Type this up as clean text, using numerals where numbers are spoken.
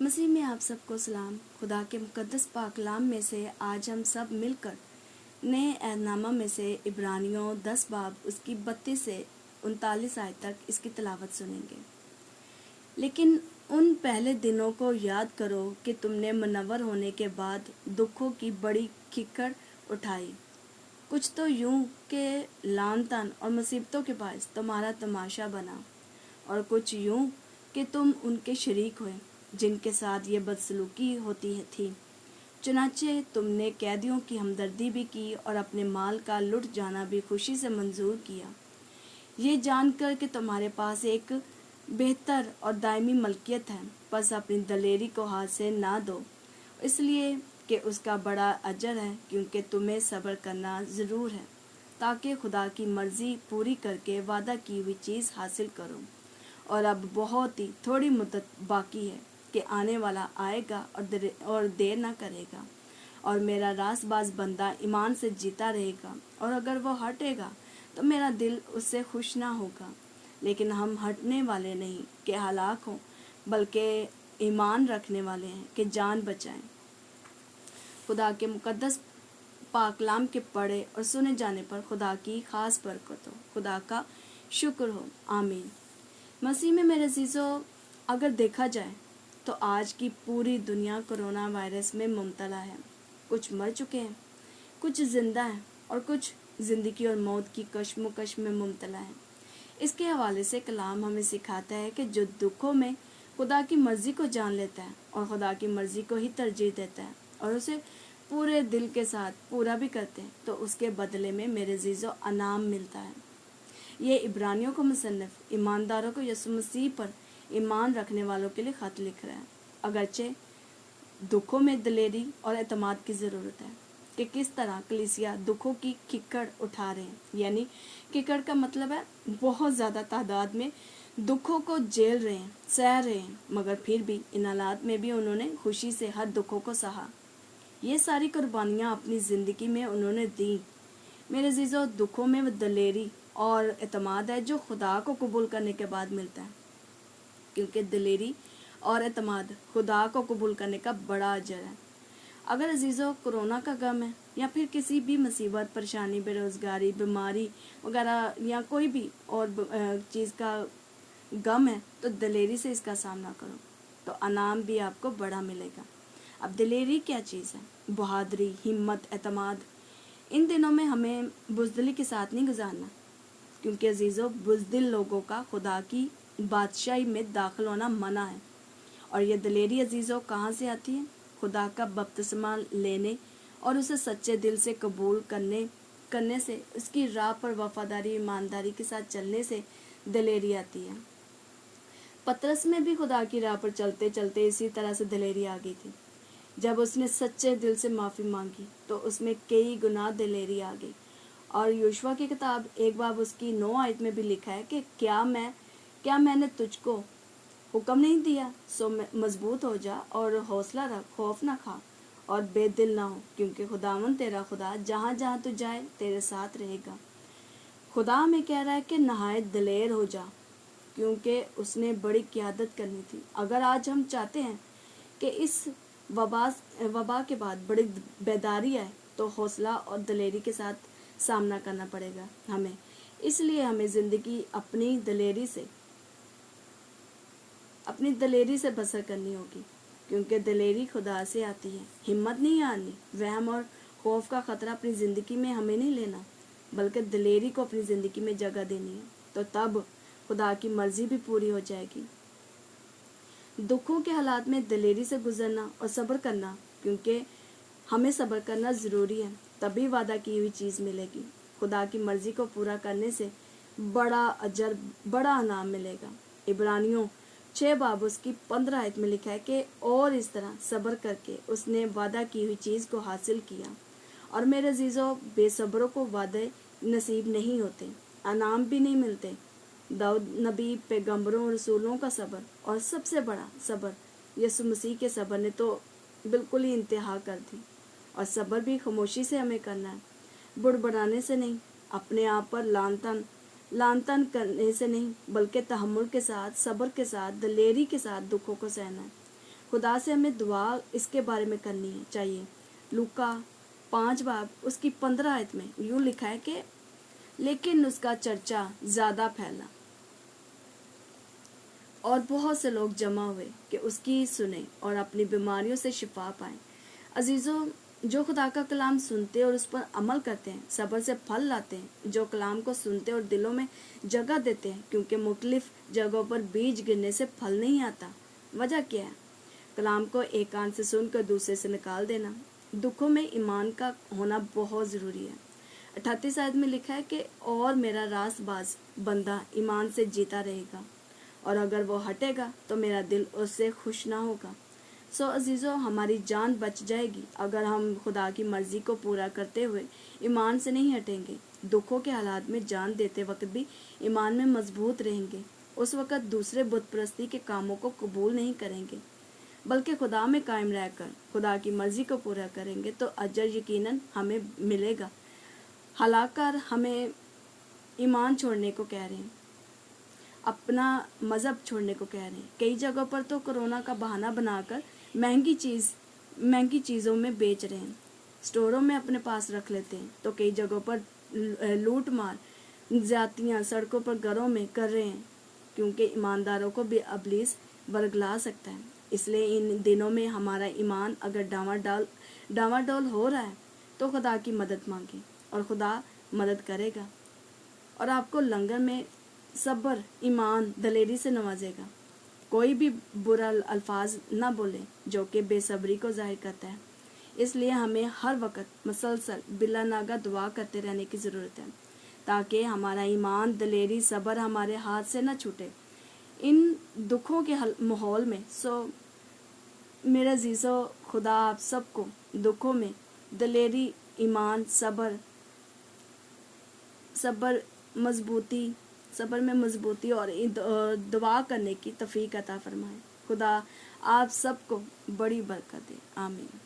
मसीह में आप सबको सलाम। खुदा के मुकद्दस पाक कलाम में से आज हम सब मिलकर नए ऐहदनामा में से इब्रानियों 10 बाब उसकी 32 से 39 आयत तक इसकी तिलावत सुनेंगे। लेकिन उन पहले दिनों को याद करो कि तुमने मुनव्वर होने के बाद दुखों की बड़ी कीकड़ उठाई। कुछ तो यूं के लानतान और मुसीबतों के बायस तुम्हारा तमाशा बना, और कुछ यूं कि तुम उनके शरीक हुए जिनके साथ ये बदसलूकी होती थी। चुनाचे तुमने कैदियों की हमदर्दी भी की और अपने माल का लुट जाना भी खुशी से मंजूर किया, ये जानकर कि तुम्हारे पास एक बेहतर और दायमी मलकियत है। बस अपनी दलेरी को हाथ से ना दो, इसलिए कि उसका बड़ा अजर है, क्योंकि तुम्हें सब्र करना ज़रूर है ताकि खुदा की मर्ज़ी पूरी करके वादा की हुई चीज़ हासिल करो। और अब बहुत ही थोड़ी मुद्दत बाकी है कि आने वाला आएगा और देर ना करेगा, और मेरा रासबाज बंदा ईमान से जीता रहेगा, और अगर वो हटेगा तो मेरा दिल उससे खुश ना होगा। लेकिन हम हटने वाले नहीं कि हलाक हों, बल्कि ईमान रखने वाले हैं कि जान बचाएं। खुदा के मुकद्दस पाकलाम के पढ़े और सुने जाने पर खुदा की खास बरकत हो। खुदा का शुक्र हो, आमीन। मसीह में मेरे अजीज़ों, अगर देखा जाए तो आज की पूरी दुनिया कोरोना वायरस में मुब्तला है। कुछ मर चुके हैं, कुछ जिंदा हैं, और कुछ ज़िंदगी और मौत की कश्मकश में मुब्तला हैं। इसके हवाले से कलाम हमें सिखाता है कि जो दुखों में खुदा की मर्ज़ी को जान लेता है और खुदा की मर्ज़ी को ही तरजीह देता है और उसे पूरे दिल के साथ पूरा भी करते हैं, तो उसके बदले में मेरे अजीज़ों अनाम मिलता है। ये इब्रानियों को मुसन्निफ ईमानदारों को यसु मसीह पर ईमान रखने वालों के लिए ख़त लिख रहा है। अगरचे दुखों में दलेरी और एतमाद की ज़रूरत है कि किस तरह कलीसिया दुखों की कीकड़ उठा रहे हैं। यानी कीकड़ का मतलब है बहुत ज़्यादा तादाद में दुखों को झेल रहे हैं, सह रहे हैं, मगर फिर भी इन हालात में भी उन्होंने खुशी से हर दुखों को सहा। ये सारी कुर्बानियाँ अपनी ज़िंदगी में उन्होंने दी। मेरे अजीज़ों, दुखों में वो दलेरी और एतमाद है जो खुदा को कबूल करने के बाद मिलता है, क्योंकि दलेरी और एतमाद खुदा को कबूल करने का बड़ा अजर है। अगर अजीज़ों कोरोना का गम है या फिर किसी भी मुसीबत, परेशानी, बेरोज़गारी, बीमारी वगैरह या कोई भी और चीज़ का गम है, तो दलेरी से इसका सामना करो, तो अनाम भी आपको बड़ा मिलेगा। अब दलेरी क्या चीज़ है? बहादुरी, हिम्मत, एतमाद। इन दिनों में हमें बुज़दिली के साथ नहीं गुजारना, क्योंकि अजीज़ों बुज़दिल लोगों का खुदा की बादशाही में दाखिल होना मना है। और ये दलेरी अजीज़ों कहाँ से आती है? खुदा का बपतिस्मा लेने और उसे सच्चे दिल से कबूल करने से, उसकी राह पर वफादारी, ईमानदारी के साथ चलने से दलेरी आती है। पतरस में भी खुदा की राह पर चलते चलते इसी तरह से दलेरी आ गई थी। जब उसने सच्चे दिल से माफ़ी मांगी तो उसमें कई गुना दलेरी आ गई। और यूशुआ की किताब 1 बाब उसकी 9 आयत में भी लिखा है कि क्या मैंने तुझको हुक्म नहीं दिया, सो मजबूत हो जा और हौसला रख, खौफ ना खा और बेदिल ना हो, क्योंकि खुदावन तेरा खुदा जहाँ जहाँ तू जाए तेरे साथ रहेगा। खुदा हमें कह रहा है कि नहायत दलेर हो जा, क्योंकि उसने बड़ी क़यादत करनी थी। अगर आज हम चाहते हैं कि इस वबा के बाद बड़ी बेदारी आए, तो हौसला और दलेरी के साथ सामना करना पड़ेगा हमें। इसलिए हमें ज़िंदगी अपनी दलेरी से बसर करनी होगी, क्योंकि दलेरी खुदा से आती है। हिम्मत नहीं हारनी, वहम और खौफ का ख़तरा अपनी ज़िंदगी में हमें नहीं लेना, बल्कि दलेरी को अपनी ज़िंदगी में जगह देनी है, तो तब खुदा की मर्ज़ी भी पूरी हो जाएगी। दुखों के हालात में दलेरी से गुजरना और सब्र करना, क्योंकि हमें सब्र करना ज़रूरी है, तभी वादा की हुई चीज़ मिलेगी। खुदा की मर्ज़ी को पूरा करने से बड़ा अजर, बड़ा इनाम मिलेगा। इब्रानियों 6 बाब उसकी 15 आयत में लिखा है कि और इस तरह सब्र करके उसने वादा की हुई चीज़ को हासिल किया। और मेरे अजीज़ों, बेसब्रों को वादे नसीब नहीं होते, अनाम भी नहीं मिलते। दाऊद नबी, पैगंबरों, रसूलों का सब्र और सबसे बड़ा सब्र यसु मसीह के सब्र ने तो बिल्कुल ही इंतहा कर दी। और सब्र भी खामोशी से हमें करना है, बुड़बड़ाने से नहीं, अपने आप पर लानतान करने से नहीं, बल्कि तहम्मुल के साथ, सब्र के साथ, दलेरी के साथ दुखों को सहना है। خدا سے ہمیں دعا اس کے بارے میں کرنی چاہیے۔ لوکا 5 باب اس کی 15 آیت میں یوں لکھا ہے کہ لیکن اس کا چرچا زیادہ پھیلا اور بہت سے لوگ جمع ہوئے کہ اس کی سنیں اور اپنی بیماریوں سے شفا پائیں۔ عزیزوں، جو خدا کا کلام سنتے اور اس پر عمل کرتے ہیں صبر سے پھل لاتے ہیں۔ جو کلام کو سنتے اور دلوں میں جگہ دیتے ہیں، کیونکہ مختلف جگہوں پر بیج گرنے سے پھل نہیں آتا۔ وجہ کیا ہے؟ کلام کو ایک کان سے سن کر دوسرے سے نکال دینا۔ دکھوں میں ایمان کا ہونا بہت ضروری ہے۔ 38 آیت میں لکھا ہے کہ اور میرا راست باز بندہ ایمان سے جیتا رہے گا، اور اگر وہ ہٹے گا تو میرا دل اس سے خوش نہ ہوگا۔ عزیزوں، ہماری جان بچ جائے گی اگر ہم خدا کی مرضی کو پورا کرتے ہوئے ایمان سے نہیں ہٹیں گے۔ دکھوں کے حالات میں جان دیتے وقت بھی ایمان میں مضبوط رہیں گے۔ اس وقت دوسرے بت پرستی کے کاموں کو قبول نہیں کریں گے، بلکہ خدا میں قائم رہ کر خدا کی مرضی کو پورا کریں گے تو اجر یقیناً ہمیں ملے گا۔ ہلاکار ہمیں ایمان چھوڑنے کو کہہ رہے ہیں، اپنا مذہب چھوڑنے کو کہہ رہے ہیں۔ کئی جگہوں پر تو کورونا کا بہانہ بنا کر مہنگی چیزوں میں بیچ رہے ہیں، سٹوروں میں اپنے پاس رکھ لیتے ہیں، تو کئی جگہوں پر لوٹ مار زیادتیاں سڑکوں پر گھروں میں کر رہے ہیں، کیونکہ ایمانداروں کو بھی ابلیس ورگلا سکتا ہے۔ اس لیے ان دنوں میں ہمارا ایمان اگر ڈاواڈول ہو رہا ہے تو خدا کی مدد مانگیں اور خدا مدد کرے گا، اور آپ کو لنگر میں صبر، ایمان، دلیری سے نوازے گا۔ کوئی بھی برا الفاظ نہ بولے جو کہ بے صبری کو ظاہر کرتا ہے۔ اس لیے ہمیں ہر وقت مسلسل بلا ناگہ دعا کرتے رہنے کی ضرورت ہے تاکہ ہمارا ایمان، دلیری، صبر ہمارے ہاتھ سے نہ چھوٹے ان دکھوں کے ماحول میں۔ میرے عزیزو، خدا آپ سب کو دکھوں میں دلیری، ایمان، صبر میں مضبوطی اور دعا کرنے کی توفیق عطا فرمائے۔ خدا آپ سب کو بڑی برکت دے، آمین۔